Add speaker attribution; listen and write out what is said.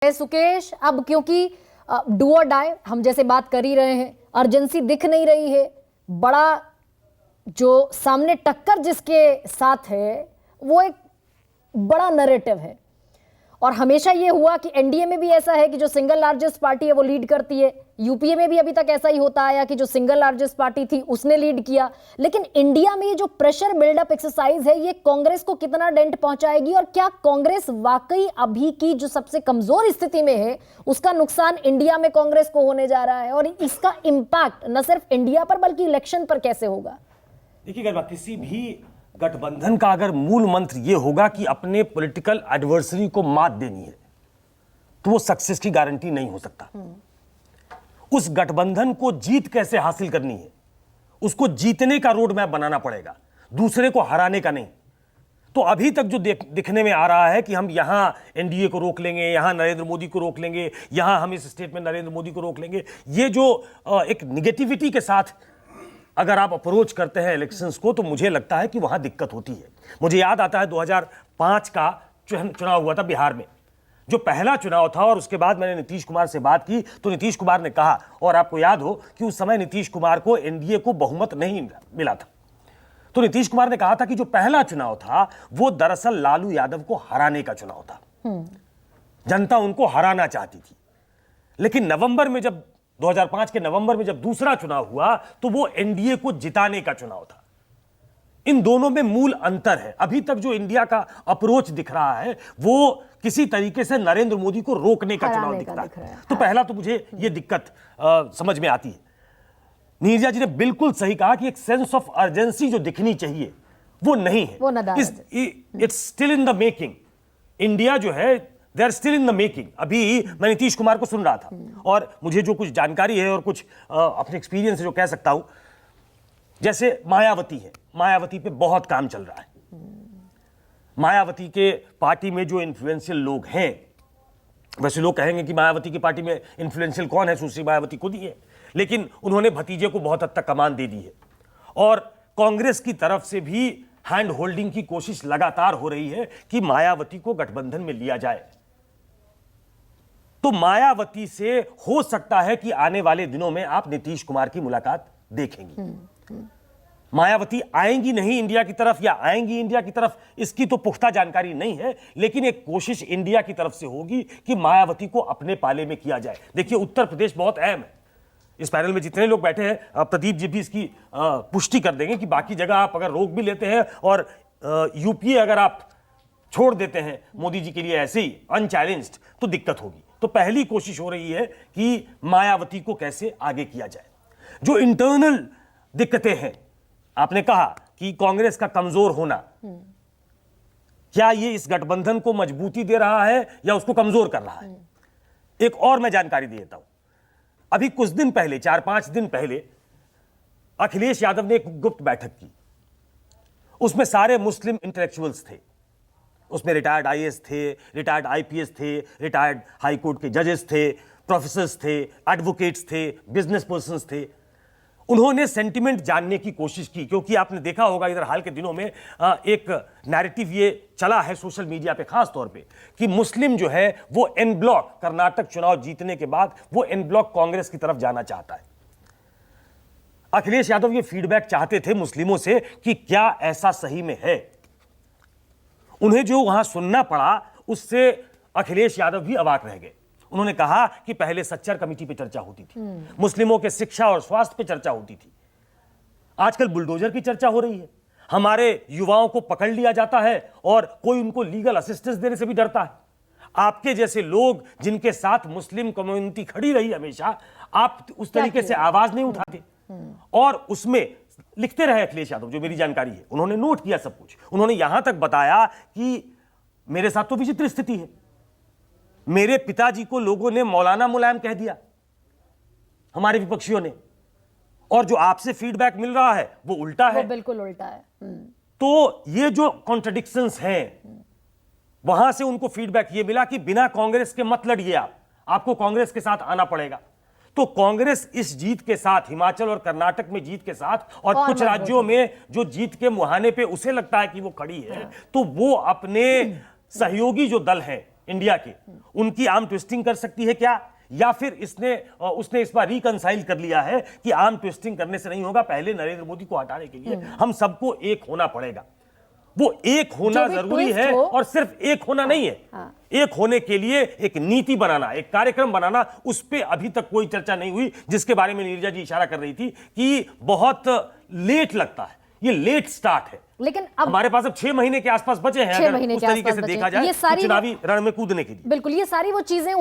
Speaker 1: है सुकेश, अब क्योंकि डू और डाई हम जैसे बात कर ही रहे हैं, अर्जेंसी दिख नहीं रही है, बड़ा जो सामने टक्कर जिसके साथ है वो एक बड़ा नैरेटिव है। और हमेशा ये हुआ कि एनडीए में भी ऐसा है कि जो सिंगल लार्जेस्ट पार्टी है वो लीड करती है, यूपीए में भी अभी तक ऐसा ही होता आया कि जो सिंगल लार्जेस्ट पार्टी थी उसने लीड किया। लेकिन इंडिया में ये जो प्रेशर बिल्डअप एक्सरसाइज है ये कांग्रेस को कितना डेंट पहुंचाएगी, और क्या कांग्रेस वाकई अभी की जो सबसे कमजोर स्थिति में है उसका नुकसान इंडिया में कांग्रेस को होने जा रहा है, और इसका इंपैक्ट न सिर्फ इंडिया पर बल्कि इलेक्शन पर कैसे होगा?
Speaker 2: देखिए, किसी भी गठबंधन का अगर मूल मंत्र यह होगा कि अपने पॉलिटिकल एडवर्सरी को मात देनी है, तो वो सक्सेस की गारंटी नहीं हो सकता। उस गठबंधन को जीत कैसे हासिल करनी है, उसको जीतने का रोड मैप बनाना पड़ेगा, दूसरे को हराने का नहीं। तो अभी तक जो दिखने में आ रहा है कि हम यहां एनडीए को रोक लेंगे, यहां नरेंद्र मोदी को रोक लेंगे, यहां हम इस स्टेट में नरेंद्र मोदी को रोक लेंगे, ये जो एक निगेटिविटी के साथ अगर आप अप्रोच करते हैं इलेक्शंस को, तो मुझे लगता है कि वहां दिक्कत होती है। मुझे याद आता है 2005 का चुनाव हुआ था बिहार में, जो पहला चुनाव था, और उसके बाद मैंने नीतीश कुमार से बात की तो नीतीश कुमार ने कहा, और आपको याद हो कि उस समय नीतीश कुमार को एनडीए को बहुमत नहीं मिला था, तो नीतीश कुमार ने कहा था कि जो पहला चुनाव था वो दरअसल लालू यादव को हराने का चुनाव था, जनता उनको हराना चाहती थी। लेकिन नवंबर में जब 2005 के नवंबर में जब दूसरा चुनाव हुआ तो वो एनडीए को जिताने का चुनाव था। इन दोनों में मूल अंतर है। अभी तक जो इंडिया का अप्रोच दिख रहा है वो किसी तरीके से नरेंद्र मोदी को रोकने का चुनाव दिख रहा है। तो पहला तो मुझे ये दिक्कत समझ में आती है। नीरजा जी ने बिल्कुल सही कहा कि एक सेंस ऑफ अर्जेंसी जो दिखनी चाहिए वो नहीं है। It's still in the making. India जो है they are still in the making. अभी मैं नीतीश कुमार को सुन रहा था, और मुझे जो कुछ जानकारी है और कुछ अपने एक्सपीरियंस से जो कह सकता हूं, जैसे मायावती है, मायावती पे बहुत काम चल रहा है। मायावती के पार्टी में जो इन्फ्लुएंशियल लोग हैं, वैसे लोग कहेंगे कि मायावती की पार्टी में इन्फ्लुएंशियल कौन है, सुश्री मायावती खुद ही है, लेकिन उन्होंने भतीजे को बहुत हद तक कमान दे दी है। और कांग्रेस की तरफ से भी हैंड होल्डिंग की कोशिश लगातार हो रही है कि मायावती को गठबंधन में लिया जाए। तो मायावती से हो सकता है कि आने वाले दिनों में आप नीतीश कुमार की मुलाकात देखेंगी। मायावती आएंगी नहीं इंडिया की तरफ, या आएंगी इंडिया की तरफ, इसकी तो पुख्ता जानकारी नहीं है, लेकिन एक कोशिश इंडिया की तरफ से होगी कि मायावती को अपने पाले में किया जाए। देखिए, उत्तर प्रदेश बहुत अहम है। इस पैनल में जितने लोग बैठे हैं, प्रदीप जी भी इसकी पुष्टि कर देंगे कि बाकी जगह आप अगर रोक भी लेते हैं और यूपीए अगर आप छोड़ देते हैं मोदी जी के लिए ऐसे ही अनचैलेंज्ड, तो दिक्कत होगी। तो पहली कोशिश हो रही है कि मायावती को कैसे आगे किया जाए। जो इंटरनल दिक्कतें हैं, आपने कहा कि कांग्रेस का कमजोर होना, क्या ये इस गठबंधन को मजबूती दे रहा है या उसको कमजोर कर रहा है? एक और मैं जानकारी दे देता हूं। अभी कुछ दिन पहले, 4-5 दिन पहले, अखिलेश यादव ने एक गुप्त बैठक की। उसमें सारे मुस्लिम इंटेलेक्चुअल्स थे, उसमें रिटायर्ड आईएएस थे, रिटायर्ड आईपीएस थे, रिटायर्ड हाईकोर्ट के जजेस थे, प्रोफेसर्स थे, एडवोकेट्स थे, बिजनेस पर्सन्स थे। उन्होंने सेंटिमेंट जानने की कोशिश की, क्योंकि आपने देखा होगा इधर हाल के दिनों में एक नैरेटिव ये चला है सोशल मीडिया पे खास तौर पे कि मुस्लिम जो है वो एन ब्लॉक, कर्नाटक चुनाव जीतने के बाद वो एन ब्लॉक कांग्रेस की तरफ जाना चाहता है। अखिलेश यादव ये फीडबैक चाहते थे मुस्लिमों से कि क्या ऐसा सही में है। उन्हें जो वहां सुनना पड़ा उससे अखिलेश यादव भी अवाक रह गए। उन्होंने कहा कि पहले सच्चर कमेटी पे चर्चा होती थी, मुस्लिमों के शिक्षा और स्वास्थ्य पे चर्चा होती थी, आजकल बुलडोजर की चर्चा हो रही है। हमारे युवाओं को पकड़ लिया जाता है और कोई उनको लीगल असिस्टेंस देने से भी डरता है। आपके जैसे लोग जिनके साथ मुस्लिम कम्युनिटी खड़ी रही हमेशा, आप उस तरीके से आवाज नहीं उठाते। और उसमें लिखते रहे अखिलेश यादव, जो मेरी जानकारी है, उन्होंने नोट किया सब कुछ। उन्होंने यहां तक बताया कि मेरे साथ तो विचित्र स्थिति है, मेरे पिताजी को लोगों ने मौलाना मुलायम कह दिया, हमारे विपक्षियों ने, और जो आपसे फीडबैक मिल रहा है वो उल्टा है,
Speaker 1: वो बिल्कुल उल्टा है।
Speaker 2: तो ये जो कॉन्ट्रडिक्शंस हैं, वहां से उनको फीडबैक ये मिला कि बिना कांग्रेस के मत लड़िए, आपको कांग्रेस के साथ आना पड़ेगा। तो कांग्रेस इस जीत के साथ, हिमाचल और कर्नाटक में जीत के साथ, और कुछ राज्यों में जो जीत के मुहाने पे उसे लगता है कि वो खड़ी है, तो वो अपने सहयोगी जो दल है इंडिया के, उनकी आर्म ट्विस्टिंग कर सकती है क्या? या फिर उसने इस बार रिकंसाइल कर लिया है कि आर्म ट्विस्टिंग करने से नहीं होगा, पहले नरेंद्र मोदी को हटाने के लिए हम सबको एक होना पड़ेगा। वो एक होना जरूरी है, और सिर्फ एक होना नहीं है।
Speaker 1: हाँ।
Speaker 2: एक होने के लिए एक नीति बनाना, एक कार्यक्रम बनाना, उस पे अभी तक कोई चर्चा नहीं हुई, जिसके बारे में नीरजा जी इशारा कर रही थी कि बहुत लेट लगता है, ये लेट स्टार्ट है।
Speaker 1: लेकिन अब
Speaker 2: हमारे पास अब 6 महीने के आसपास बचे हैं,
Speaker 1: 6
Speaker 2: अगर
Speaker 1: महीने
Speaker 2: उस
Speaker 1: के
Speaker 2: तरीके
Speaker 1: आसपास
Speaker 2: से
Speaker 1: बचे
Speaker 2: देखा
Speaker 1: हैं।
Speaker 2: जाए
Speaker 1: ये सारी
Speaker 2: चुनावी रण में कूदने के लिए।
Speaker 1: बिल्कुल, ये सारी वो चीजें